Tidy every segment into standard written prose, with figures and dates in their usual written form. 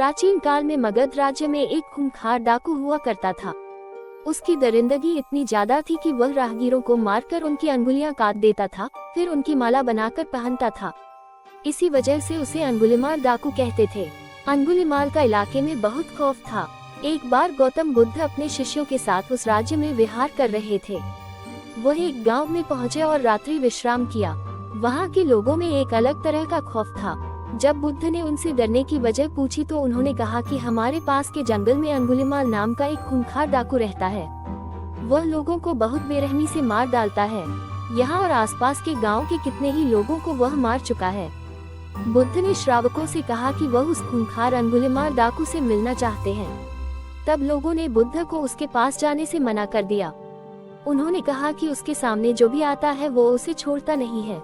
प्राचीन काल में मगध राज्य में एक खूंखार डाकू हुआ करता था। उसकी दरिंदगी इतनी ज्यादा थी कि वह राहगीरों को मारकर उनकी अंगुलियां काट देता था, फिर उनकी माला बनाकर पहनता था। इसी वजह से उसे अंगुलीमाल डाकू कहते थे। अंगुलीमाल का इलाके में बहुत खौफ था। एक बार गौतम बुद्ध अपने शिष्यों के साथ उस राज्य में विहार कर रहे थे। वह एक गांव में पहुंचे और रात्रि विश्राम किया। वहां के लोगों में एक अलग तरह का खौफ था। जब बुद्ध ने उनसे डरने की वजह पूछी तो उन्होंने कहा कि हमारे पास के जंगल में अंगुलीमाल नाम का एक खूंखार डाकू रहता है। वह लोगों को बहुत बेरहमी से मार डालता है। यहाँ और आसपास के गांव के कितने ही लोगों को वह मार चुका है। बुद्ध ने श्रावकों से कहा कि वह उस खूंखार अंगुलीमाल डाकू से मिलना चाहते हैं। तब लोगों ने बुद्ध को उसके पास जाने से मना कर दिया। उन्होंने कहा कि उसके सामने जो भी आता है वो उसे छोड़ता नहीं है।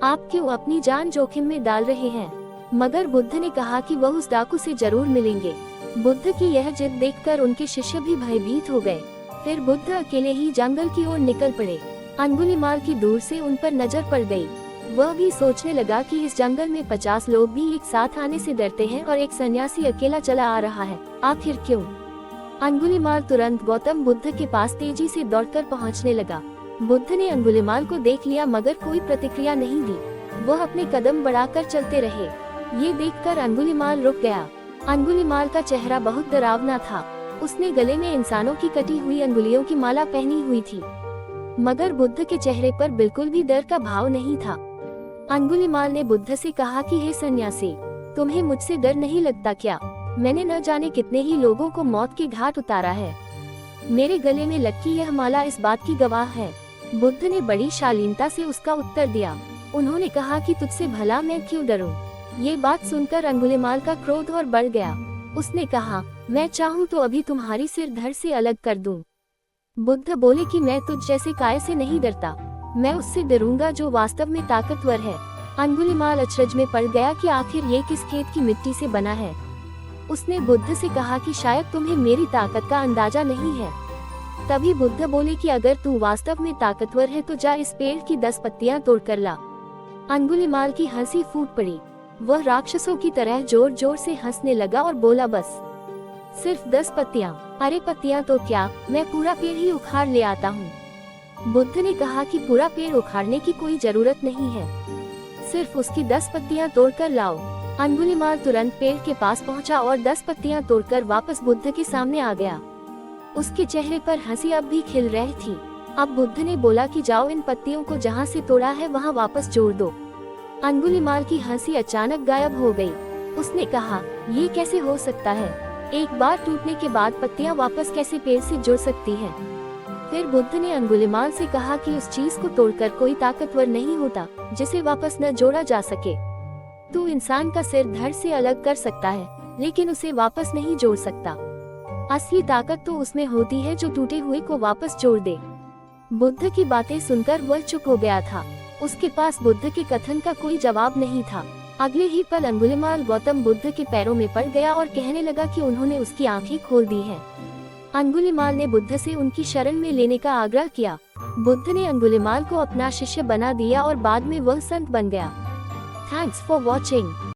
आप क्यों अपनी जान जोखिम में डाल रहे हैं? मगर बुद्ध ने कहा कि वह उस डाकू से जरूर मिलेंगे। बुद्ध की यह जिद देखकर उनके शिष्य भी भयभीत हो गए। फिर बुद्ध अकेले ही जंगल की ओर निकल पड़े। अंगुलीमाल की दूर से उन पर नजर पड़ गई। वह भी सोचने लगा कि इस जंगल में 50 लोग भी एक साथ आने से डरते हैं और एक सन्यासी अकेला चला आ रहा है, आखिर क्यों? अंगुलीमाल तुरंत गौतम बुद्ध के पास तेजी से दौड़कर पहुंचने लगा। बुद्ध ने अंगुलीमाल को देख लिया मगर कोई प्रतिक्रिया नहीं दी। वह अपने कदम बढ़ाकर चलते रहे। ये देखकर अंगुलीमाल रुक गया। अंगुलीमाल का चेहरा बहुत डरावना था। उसने गले में इंसानों की कटी हुई अंगुलियों की माला पहनी हुई थी, मगर बुद्ध के चेहरे पर बिल्कुल भी डर का भाव नहीं था। अंगुलीमाल ने बुद्ध से कहा कि हे सन्यासी, तुम्हें मुझसे डर नहीं लगता क्या? मैंने न जाने कितने ही लोगों को मौत के घाट उतारा है। मेरे गले में लटकी यह माला इस बात की गवाह है। बुद्ध ने बड़ी शालीनता से उसका उत्तर दिया। उन्होंने कहा कि तुझसे भला मैं क्यों डरूं? ये बात सुनकर अंगुलीमाल का क्रोध और बढ़ गया। उसने कहा, मैं चाहूँ तो अभी तुम्हारी सिर धड़ से अलग कर दूं। बुद्ध बोले कि मैं तुझ जैसे काय से नहीं डरता। मैं उससे डरूंगा जो वास्तव में ताकतवर है। अंगुलीमाल अचरज में पड़ गया कि आखिर ये किस खेत की मिट्टी से बना है। उसने बुद्ध से कहा कि शायद तुम्हें मेरी ताकत का अंदाजा नहीं है। तभी बुद्ध बोले कि अगर तू वास्तव में ताकतवर है तो जा इस पेड़ की 10 पत्तियां तोड़कर ला। अंगुलीमाल की हंसी फूट पड़ी। वह राक्षसों की तरह जोर जोर से हंसने लगा और बोला, बस सिर्फ 10 पत्तियां? अरे पत्तियां तो क्या, मैं पूरा पेड़ ही उखाड़ ले आता हूँ। बुद्ध ने कहा कि पूरा पेड़ उखाड़ने की कोई जरूरत नहीं है, सिर्फ उसकी 10 पत्तियां तोड़कर लाओ। अंगुलीमाल तुरंत पेड़ के पास पहुंचा और 10 पत्तियां तोड़कर वापस बुद्ध के सामने आ गया। उसके चेहरे पर हंसी अब भी खिल रही थी। अब बुद्ध ने बोला कि जाओ इन पत्तियों को जहाँ से तोड़ा है वहाँ वापस जोड़ दो। अंगुलीमाल की हंसी अचानक गायब हो गई। उसने कहा, ये कैसे हो सकता है? एक बार टूटने के बाद पत्तियां वापस कैसे पेड़ से जुड़ सकती हैं? फिर बुद्ध ने अंगुलीमाल से कहा कि उस चीज को तोड़कर कोई ताकतवर नहीं होता जिसे वापस न जोड़ा जा सके। तू इंसान का सिर धड़ से अलग कर सकता है, लेकिन उसे वापस नहीं जोड़ सकता। असली ताकत तो उसमें होती है जो टूटे हुए को वापस जोड़ दे। बुद्ध की बातें सुनकर वह चुप हो गया था। उसके पास बुद्ध के कथन का कोई जवाब नहीं था। अगले ही पल अंगुलीमाल गौतम बुद्ध के पैरों में पड़ गया और कहने लगा कि उन्होंने उसकी आंखें खोल दी हैं। अंगुलीमाल ने बुद्ध से उनकी शरण में लेने का आग्रह किया। बुद्ध ने अंगुलीमाल को अपना शिष्य बना दिया और बाद में वह संत बन गया। Thanks for watching.